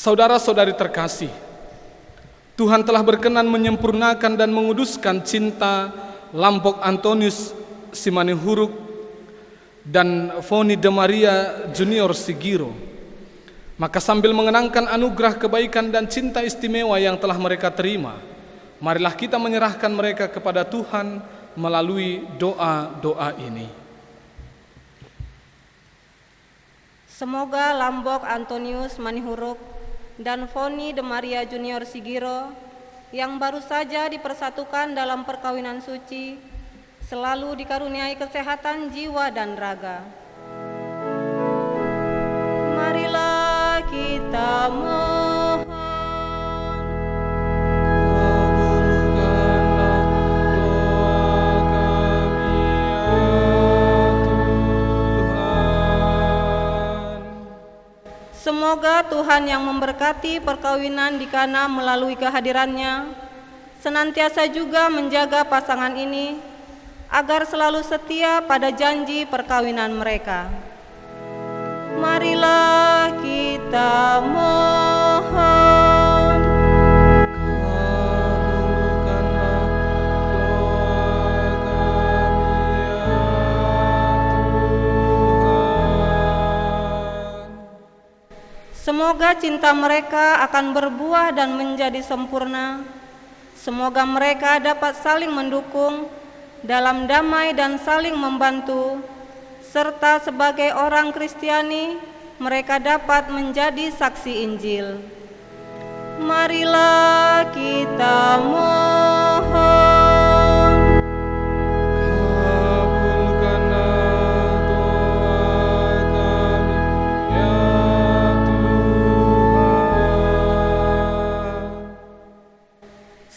Saudara-saudari terkasih, Tuhan telah berkenan menyempurnakan dan menguduskan cinta Lambok Antonius Simanihuruk dan Foni de Maria Junior Sigiro. Maka sambil mengenangkan anugerah kebaikan dan cinta istimewa yang telah mereka terima, marilah kita menyerahkan mereka kepada Tuhan melalui doa-doa ini. Semoga Lambok Antonius Manihuruk dan Foni de Maria Junior Sigiro yang baru saja dipersatukan dalam perkawinan suci selalu dikaruniai kesehatan jiwa dan raga. Marilah kita mohon. Semoga Tuhan yang memberkati perkawinan di Kana melalui kehadirannya senantiasa juga menjaga pasangan ini agar selalu setia pada janji perkawinan mereka. Marilah kita mohon. Semoga cinta mereka akan berbuah dan menjadi sempurna. Semoga mereka dapat saling mendukung dalam damai dan saling membantu, serta sebagai orang Kristiani mereka dapat menjadi saksi Injil. Marilah kita mohon.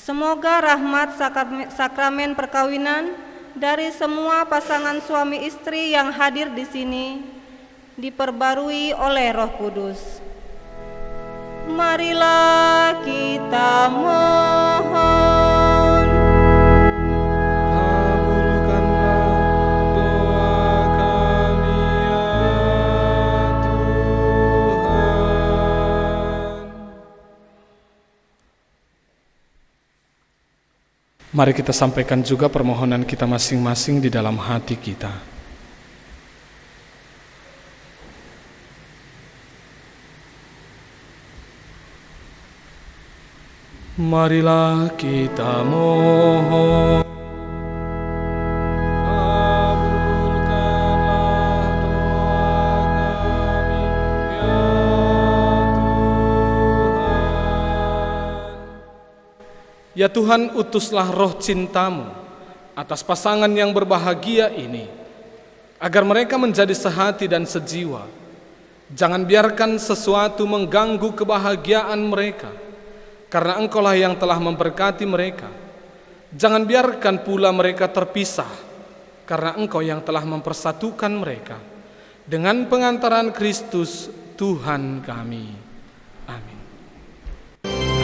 Semoga rahmat sakramen perkawinan dari semua pasangan suami istri yang hadir di sini diperbarui oleh Roh Kudus. Marilah kita mohon. Kabulkanlah doa kami ya Tuhan. Mari kita sampaikan juga permohonan kita masing-masing di dalam hati kita. Marilah kita mohon. Kabulkanlah doa kami ya Tuhan. Ya Tuhan, utuslah roh cinta-Mu atas pasangan yang berbahagia ini, agar mereka menjadi sehati dan sejiwa. Jangan biarkan sesuatu mengganggu kebahagiaan mereka, karena Engkaulah yang telah memberkati mereka. Jangan biarkan pula mereka terpisah, karena Engkau yang telah mempersatukan mereka dengan pengantaran Kristus Tuhan kami. Amin. Amin.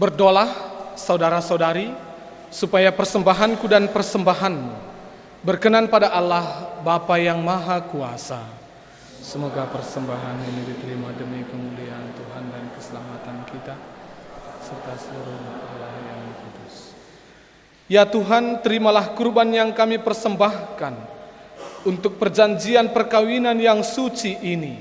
Berdoalah, saudara-saudari, supaya persembahanku dan persembahanmu berkenan pada Allah Bapa yang Maha Kuasa. Semoga persembahan ini diterima demi kemuliaan Tuhan dan keselamatan kita, serta seluruh Allah yang kudus. Ya Tuhan, terimalah kurban yang kami persembahkan untuk perjanjian perkawinan yang suci ini.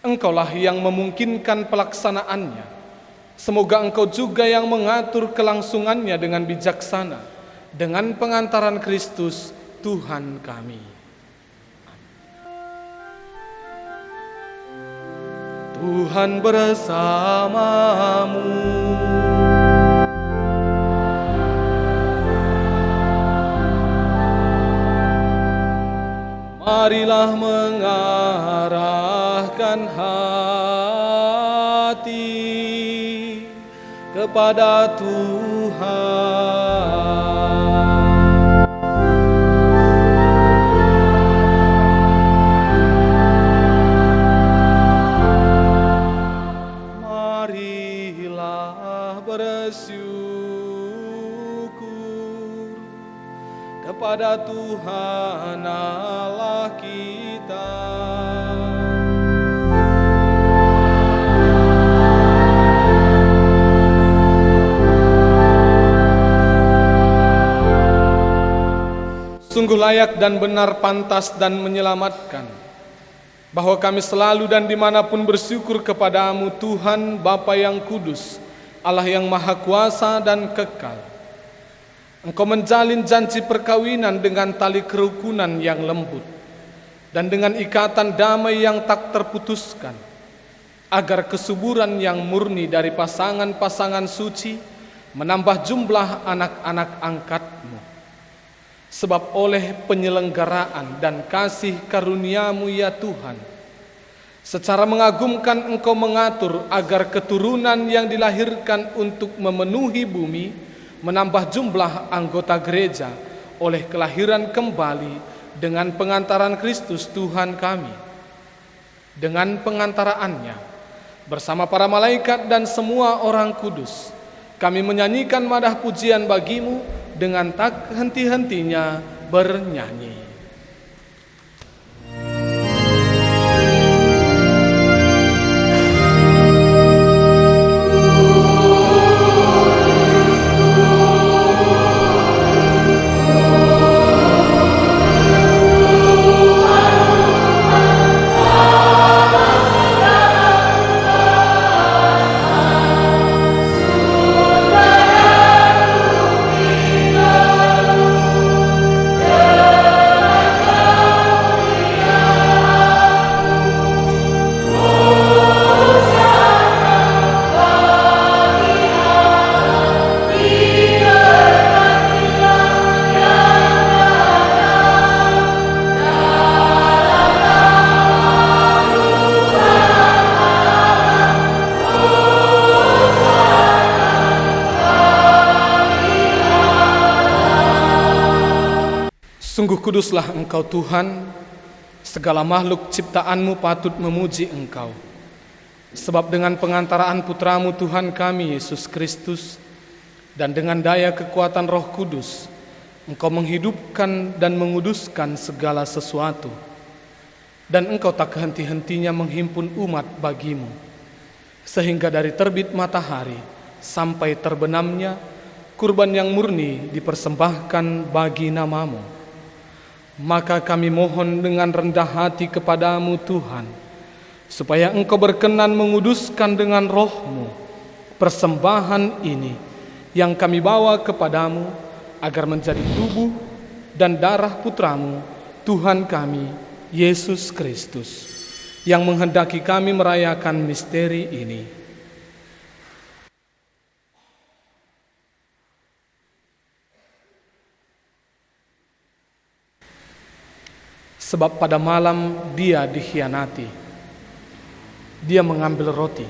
Engkaulah yang memungkinkan pelaksanaannya. Semoga Engkau juga yang mengatur kelangsungannya dengan bijaksana, dengan pengantaran Kristus Tuhan kami. Tuhan bersamamu. Marilah mengarahkan hati kepada Tuhan. Marilah bersyukur kepada Tuhan Allah kita. Sungguh layak dan benar, pantas dan menyelamatkan, bahwa kami selalu dan dimanapun bersyukur kepadamu Tuhan Bapa yang kudus, Allah yang maha kuasa dan kekal. Engkau menjalin janji perkawinan dengan tali kerukunan yang lembut dan dengan ikatan damai yang tak terputuskan, agar kesuburan yang murni dari pasangan-pasangan suci menambah jumlah anak-anak angkatmu. Sebab oleh penyelenggaraan dan kasih karuniamu ya Tuhan, secara mengagumkan Engkau mengatur agar keturunan yang dilahirkan untuk memenuhi bumi menambah jumlah anggota gereja oleh kelahiran kembali dengan pengantaran Kristus Tuhan kami. Dengan pengantaraannya, bersama para malaikat dan semua orang kudus, kami menyanyikan madah pujian bagimu dengan tak henti-hentinya bernyanyi. Sungguh kuduslah Engkau Tuhan, segala makhluk ciptaanmu patut memuji Engkau. Sebab dengan pengantaraan putramu Tuhan kami Yesus Kristus, dan dengan daya kekuatan Roh Kudus, Engkau menghidupkan dan menguduskan segala sesuatu. Dan Engkau tak henti-hentinya menghimpun umat bagimu, sehingga dari terbit matahari sampai terbenamnya, kurban yang murni dipersembahkan bagi namamu. Maka kami mohon dengan rendah hati kepadamu Tuhan, supaya Engkau berkenan menguduskan dengan Roh-Mu persembahan ini yang kami bawa kepadamu, agar menjadi tubuh dan darah putramu Tuhan kami Yesus Kristus, yang menghendaki kami merayakan misteri ini. Sebab pada malam dia dikhianati, dia mengambil roti,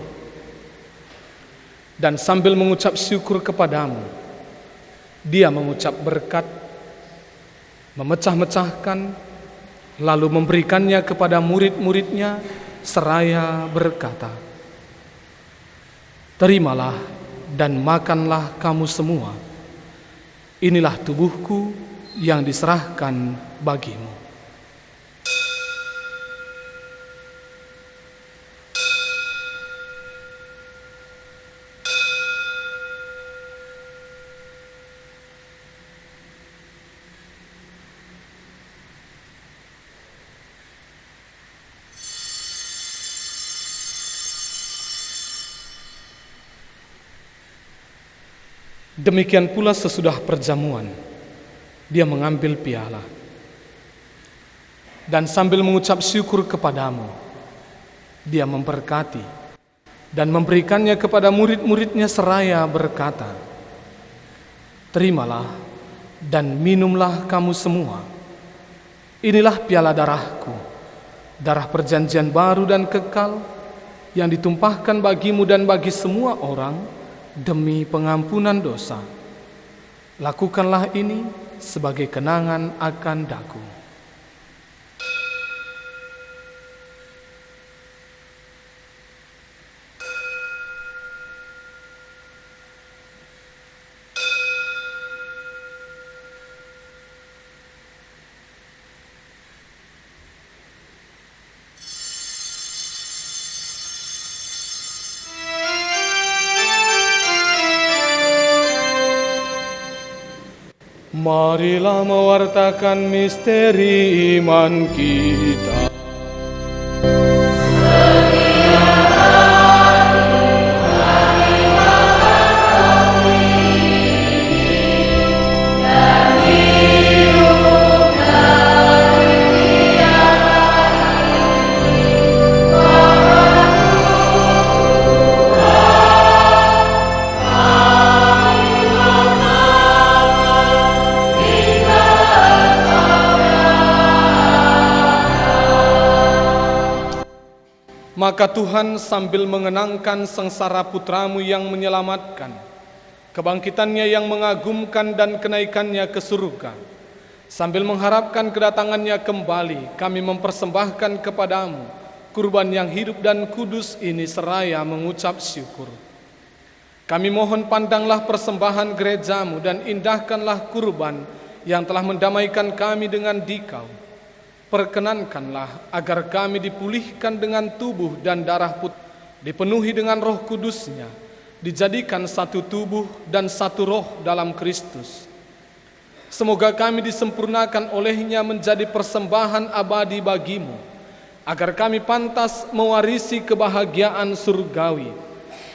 dan sambil mengucap syukur kepadamu, dia mengucap berkat, memecah-mecahkan, lalu memberikannya kepada murid-muridnya seraya berkata, "Terimalah dan makanlah kamu semua. Inilah tubuhku yang diserahkan bagimu. Demikian pula sesudah perjamuan, dia mengambil piala dan sambil mengucap syukur kepadamu, dia memberkati dan memberikannya kepada murid-muridnya seraya berkata, "Terimalah dan minumlah kamu semua. Inilah piala darahku, darah perjanjian baru dan kekal yang ditumpahkan bagimu dan bagi semua orang demi pengampunan dosa. Lakukanlah ini sebagai kenangan akan daku." Marilah mewartakan misteri iman kita. Maka Tuhan sambil mengenangkan sengsara putramu yang menyelamatkan, kebangkitannya yang mengagumkan dan kenaikannya ke surga, sambil mengharapkan kedatangannya kembali, kami mempersembahkan kepadamu kurban yang hidup dan kudus ini seraya mengucap syukur. Kami mohon pandanglah persembahan gerejamu dan indahkanlah kurban yang telah mendamaikan kami dengan dikau. Perkenankanlah agar kami dipulihkan dengan tubuh dan darah putih, dipenuhi dengan Roh Kudus-Nya, dijadikan satu tubuh dan satu roh dalam Kristus. Semoga kami disempurnakan oleh-Nya menjadi persembahan abadi bagimu, agar kami pantas mewarisi kebahagiaan surgawi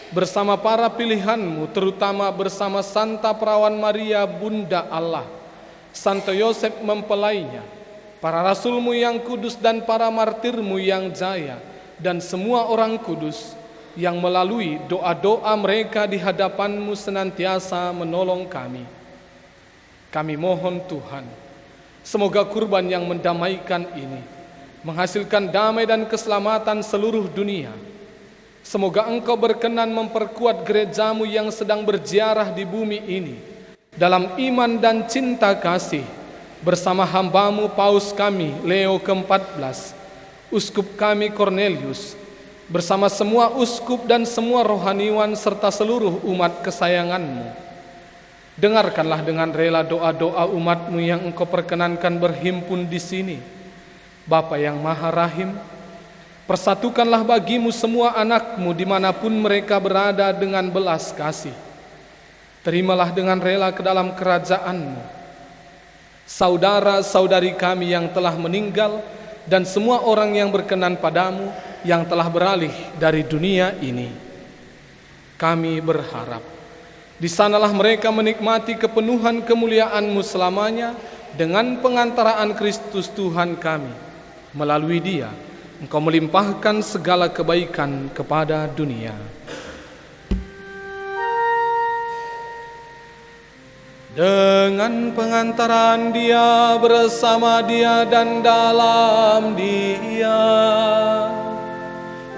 bersama para pilihan-Mu, terutama bersama Santa Perawan Maria Bunda Allah, Santo Yosef mempelainya, para rasul-Mu yang kudus dan para martir-Mu yang jaya, dan semua orang kudus yang melalui doa-doa mereka di hadapan-Mu senantiasa menolong kami. Kami mohon Tuhan, semoga kurban yang mendamaikan ini menghasilkan damai dan keselamatan seluruh dunia. Semoga Engkau berkenan memperkuat gereja-Mu yang sedang berziarah di bumi ini dalam iman dan cinta kasih, bersama hamba-Mu Paus kami Leo ke-14, Uskup kami Cornelius, bersama semua uskup dan semua rohaniwan serta seluruh umat kesayangan-Mu. Dengarkanlah dengan rela doa-doa umat-Mu yang Engkau perkenankan berhimpun di sini. Bapa yang Maha Rahim, persatukanlah bagimu semua anak-Mu dimanapun mereka berada dengan belas kasih. Terimalah dengan rela ke dalam kerajaan-Mu saudara-saudari kami yang telah meninggal dan semua orang yang berkenan padamu yang telah beralih dari dunia ini. Kami berharap di sanalah mereka menikmati kepenuhan kemuliaan-Mu selamanya dengan pengantaraan Kristus Tuhan kami. Melalui Dia Engkau melimpahkan segala kebaikan kepada dunia. Dengan pengantaran Dia, bersama Dia dan dalam Dia,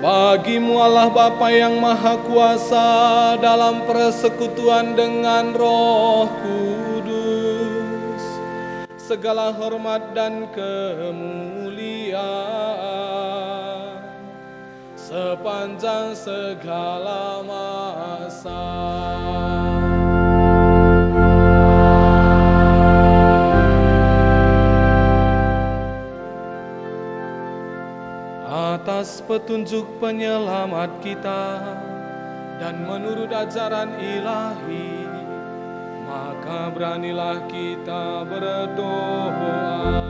bagimu Allah Bapa yang Maha Kuasa dalam persekutuan dengan Roh Kudus, segala hormat dan kemuliaan sepanjang segala masa. Atas petunjuk penyelamat kita dan menurut ajaran ilahi, maka beranilah kita berdoa.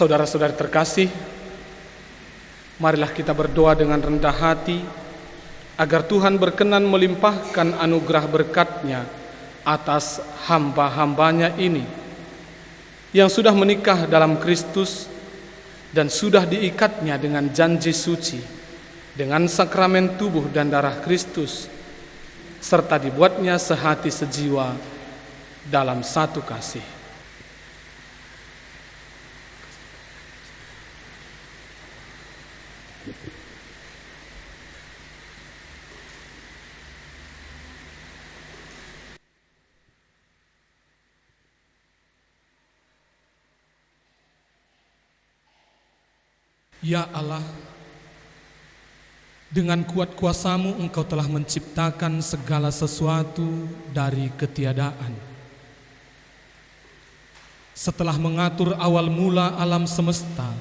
Saudara-saudari terkasih, marilah kita berdoa dengan rendah hati agar Tuhan berkenan melimpahkan anugerah berkat-Nya atas hamba-hambanya ini yang sudah menikah dalam Kristus dan sudah diikatnya dengan janji suci dengan sakramen tubuh dan darah Kristus, serta dibuatnya sehati sejiwa dalam satu kasih. Ya Allah, dengan kuat kuasa-Mu Engkau telah menciptakan segala sesuatu dari ketiadaan. Setelah mengatur awal mula alam semesta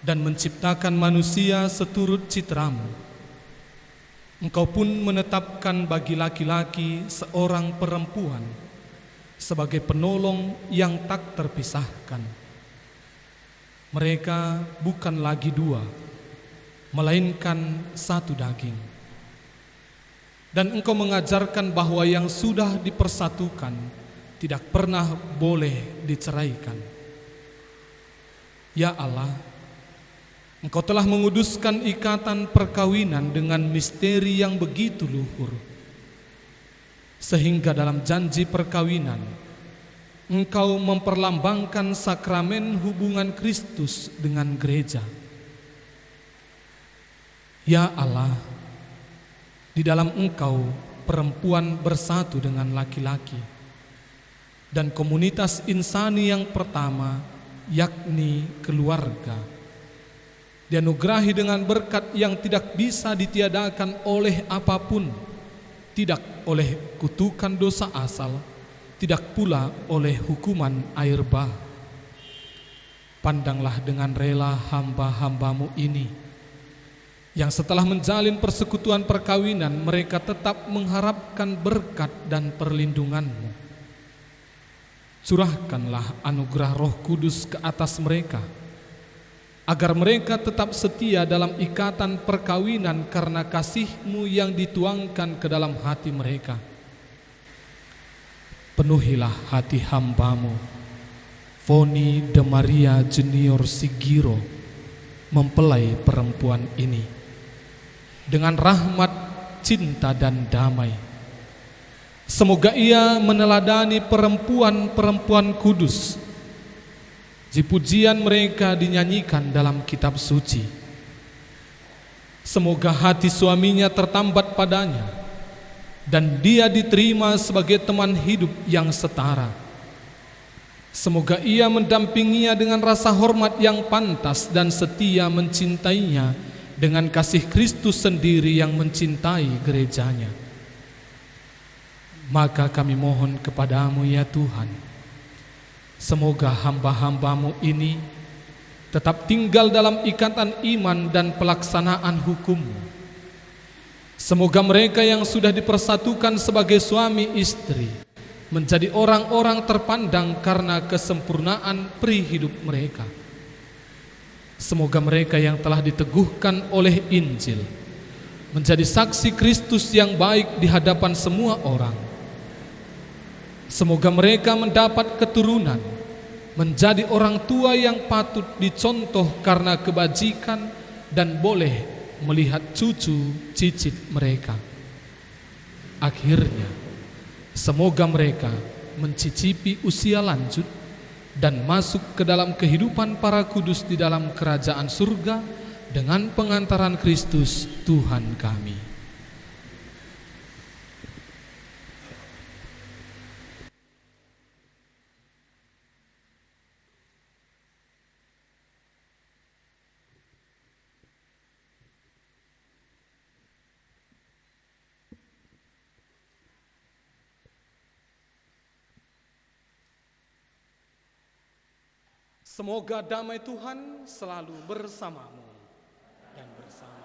dan menciptakan manusia seturut citra-Mu, Engkau pun menetapkan bagi laki-laki seorang perempuan sebagai penolong yang tak terpisahkan. Mereka bukan lagi dua, melainkan satu daging. Dan Engkau mengajarkan bahwa yang sudah dipersatukan tidak pernah boleh diceraikan. Ya Allah, Engkau telah menguduskan ikatan perkawinan dengan misteri yang begitu luhur, sehingga dalam janji perkawinan Engkau memperlambangkan sakramen hubungan Kristus dengan gereja. Ya Allah, di dalam Engkau perempuan bersatu dengan laki-laki, dan komunitas insani yang pertama, yakni keluarga, dianugerahi dengan berkat yang tidak bisa ditiadakan oleh apapun, tidak oleh kutukan dosa asal, tidak pula oleh hukuman air bah. Pandanglah dengan rela hamba-hamba-Mu ini, yang setelah menjalin persekutuan perkawinan, mereka tetap mengharapkan berkat dan perlindungan-Mu. Curahkanlah anugerah Roh Kudus ke atas mereka, agar mereka tetap setia dalam ikatan perkawinan karena kasih-Mu yang dituangkan ke dalam hati mereka. Penuhilah hati hamba-Mu, Foni de Maria Junior Sigiro, mempelai perempuan ini, dengan rahmat, cinta dan damai. Semoga ia meneladani perempuan-perempuan kudus. Pujian mereka dinyanyikan dalam kitab suci. Semoga hati suaminya tertambat padanya dan dia diterima sebagai teman hidup yang setara. Semoga ia mendampinginya dengan rasa hormat yang pantas dan setia mencintainya dengan kasih Kristus sendiri yang mencintai gerejanya. Maka kami mohon kepadamu ya Tuhan, semoga hamba-hambamu ini tetap tinggal dalam ikatan iman dan pelaksanaan hukum-Mu. Semoga mereka yang sudah dipersatukan sebagai suami istri menjadi orang-orang terpandang karena kesempurnaan peri hidup mereka. Semoga mereka yang telah diteguhkan oleh Injil menjadi saksi Kristus yang baik di hadapan semua orang. Semoga mereka mendapat keturunan, menjadi orang tua yang patut dicontoh karena kebajikan dan boleh melihat cucu cicit mereka. Akhirnya, semoga mereka mencicipi usia lanjut dan masuk ke dalam kehidupan para kudus di dalam kerajaan surga dengan pengantaran Kristus Tuhan kami. Semoga damai Tuhan selalu bersamamu dan bersama.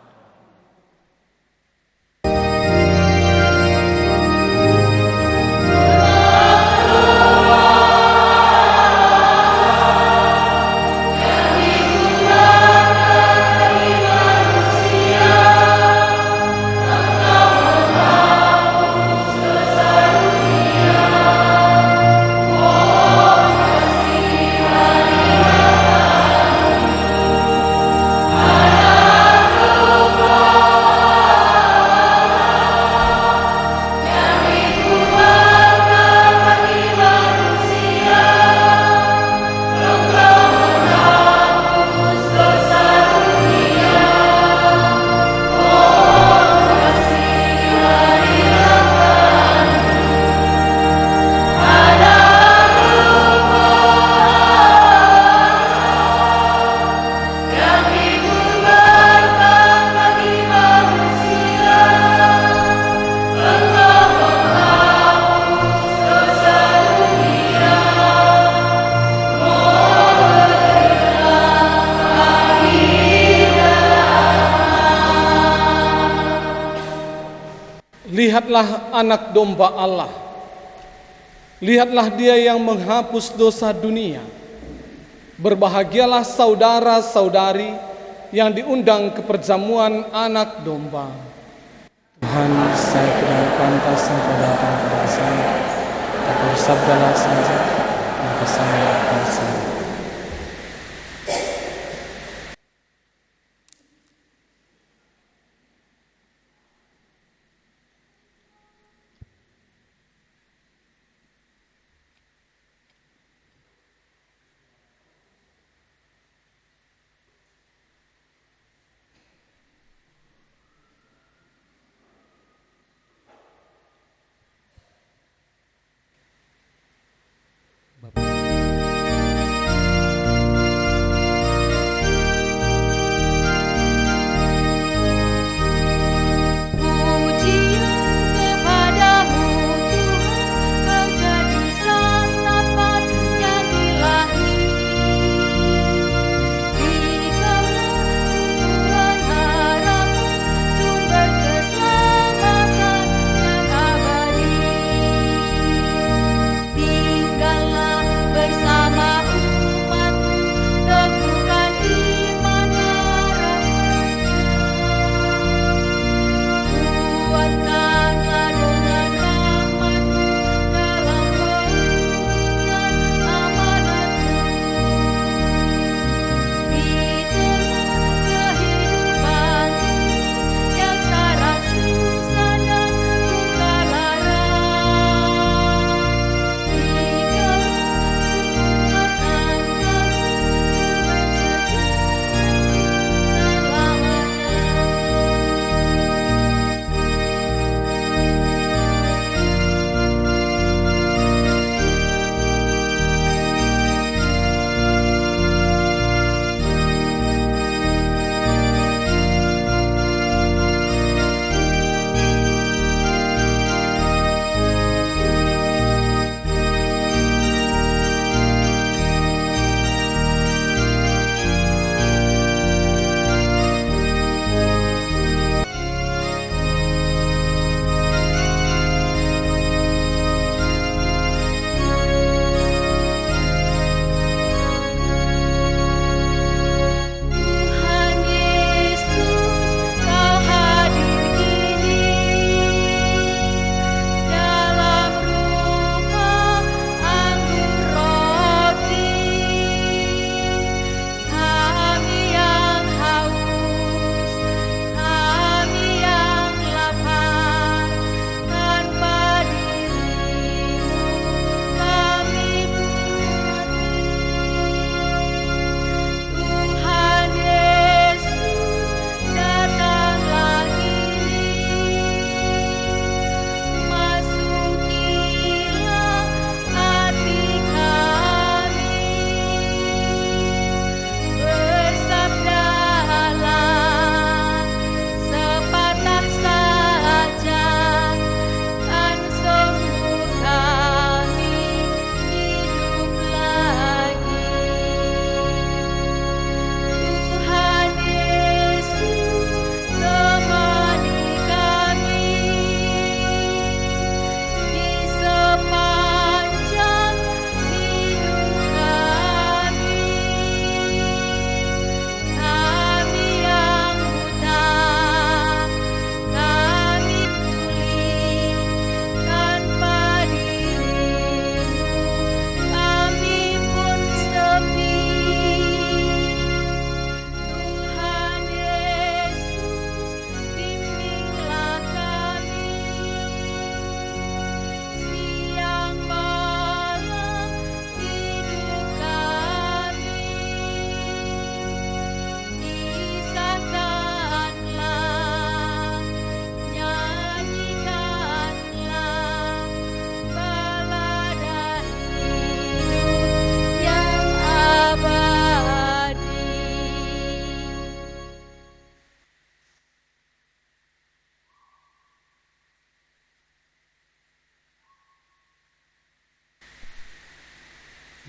Lihatlah anak domba Allah. Lihatlah dia yang menghapus dosa dunia. Berbahagialah saudara-saudari yang diundang ke perjamuan anak domba. Tuhan, saya tidak pantas engkau datang kepada saya, tapi bersabdalah saja, maka saya akan sembuh. Bapak.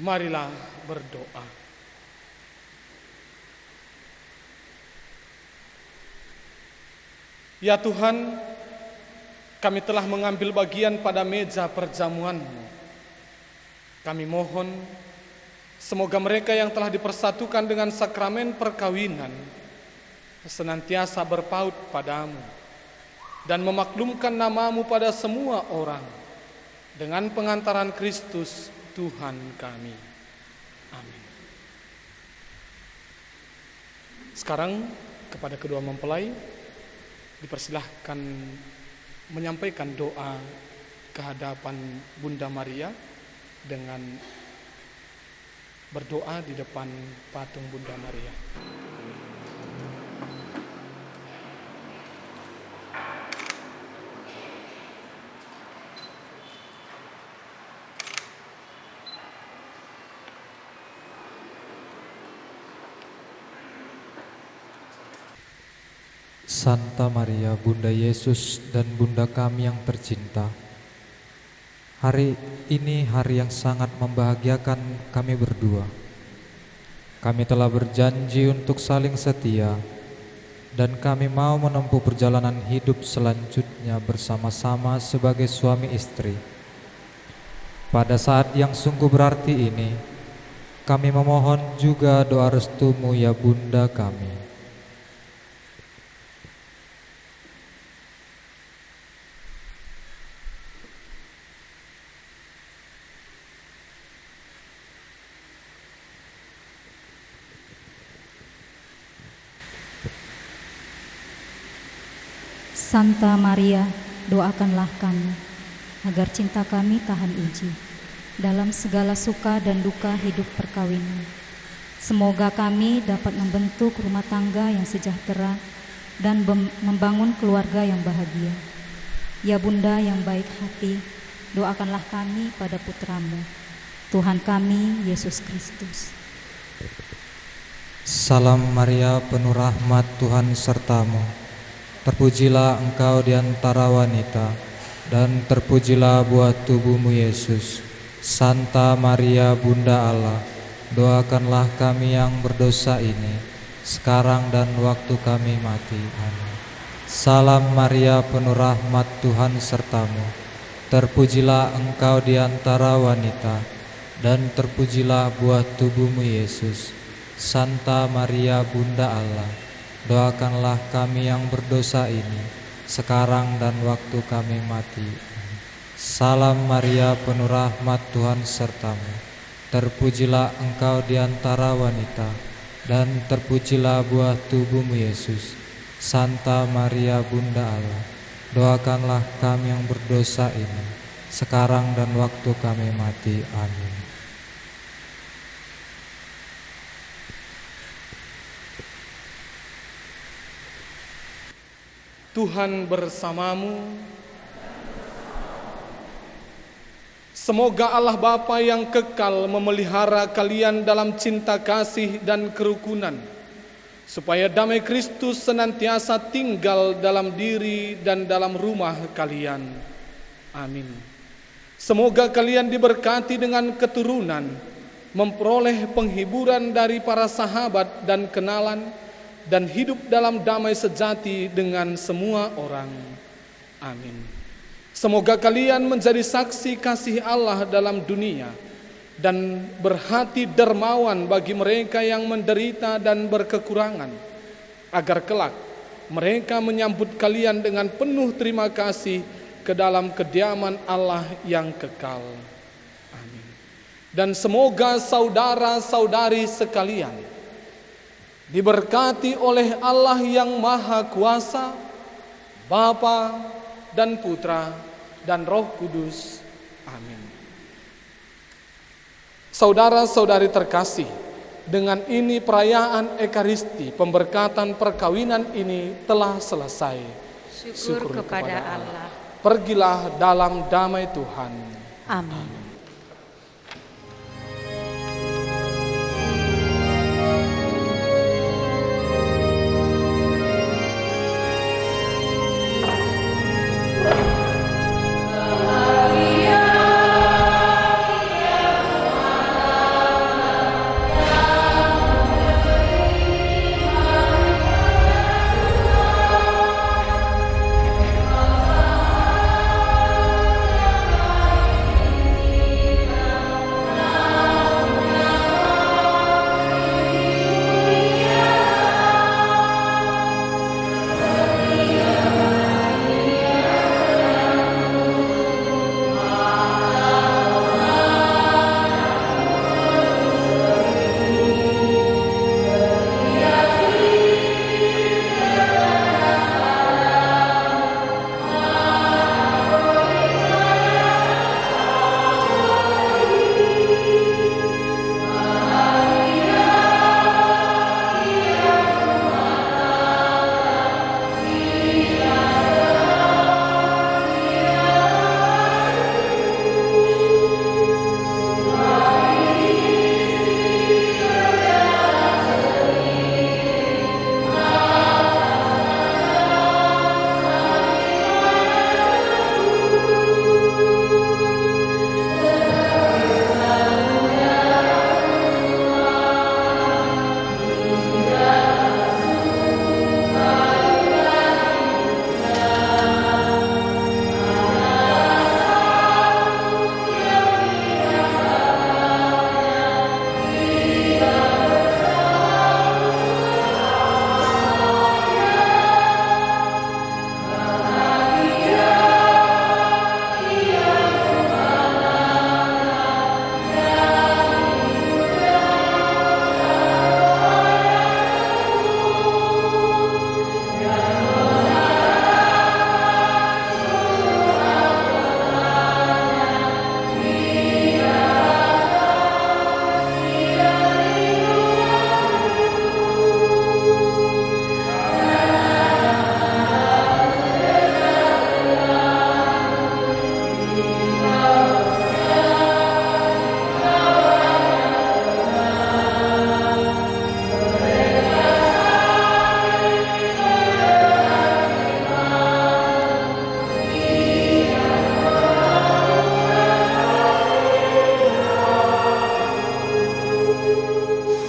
Marilah berdoa. Ya Tuhan, kami telah mengambil bagian pada meja perjamuan-Mu. Kami mohon, semoga mereka yang telah dipersatukan dengan sakramen perkawinan senantiasa berpaut padamu dan memaklumkan nama-Mu pada semua orang dengan pengantaran Kristus Tuhan kami. Amin. Sekarang kepada kedua mempelai dipersilahkan menyampaikan doa kehadapan Bunda Maria dengan berdoa di depan patung Bunda Maria. Santa Maria, Bunda Yesus dan Bunda kami yang tercinta, hari ini hari yang sangat membahagiakan kami berdua. Kami telah berjanji untuk saling setia dan kami mau menempuh perjalanan hidup selanjutnya bersama-sama sebagai suami istri. Pada saat yang sungguh berarti ini, kami memohon juga doa restu-Mu ya Bunda kami. Santa Maria, doakanlah kami, agar cinta kami tahan uji, dalam segala suka dan duka hidup perkawinan. Semoga kami dapat membentuk rumah tangga yang sejahtera dan membangun keluarga yang bahagia. Ya Bunda yang baik hati, doakanlah kami pada putra-Mu, Tuhan kami, Yesus Kristus. Salam Maria, penuh rahmat, Tuhan sertamu. Terpujilah engkau di antara wanita, dan terpujilah buah tubuhmu Yesus. Santa Maria, Bunda Allah, doakanlah kami yang berdosa ini, sekarang dan waktu kami mati. Amin. Salam Maria, penuh rahmat, Tuhan sertamu. Terpujilah engkau di antara wanita, dan terpujilah buah tubuhmu Yesus. Santa Maria, Bunda Allah, doakanlah kami yang berdosa ini, sekarang dan waktu kami mati. Salam Maria, penuh rahmat, Tuhan sertamu. Terpujilah engkau di antara wanita, dan terpujilah buah tubuhmu Yesus. Santa Maria, Bunda Allah, doakanlah kami yang berdosa ini, sekarang dan waktu kami mati. Amin. Tuhan bersamamu. Semoga Allah Bapa yang kekal memelihara kalian dalam cinta kasih dan kerukunan, supaya damai Kristus senantiasa tinggal dalam diri dan dalam rumah kalian. Amin. Semoga kalian diberkati dengan keturunan, memperoleh penghiburan dari para sahabat dan kenalan, dan hidup dalam damai sejati dengan semua orang. Amin. Semoga kalian menjadi saksi kasih Allah dalam dunia dan berhati dermawan bagi mereka yang menderita dan berkekurangan, agar kelak mereka menyambut kalian dengan penuh terima kasih ke dalam kediaman Allah yang kekal. Amin. Dan semoga saudara-saudari sekalian diberkati oleh Allah yang Maha Kuasa, Bapa dan Putra dan Roh Kudus. Amin. Saudara-saudari terkasih, dengan ini perayaan Ekaristi, pemberkatan perkawinan ini telah selesai. Syukur kepada Allah. Pergilah dalam damai Tuhan. Amin.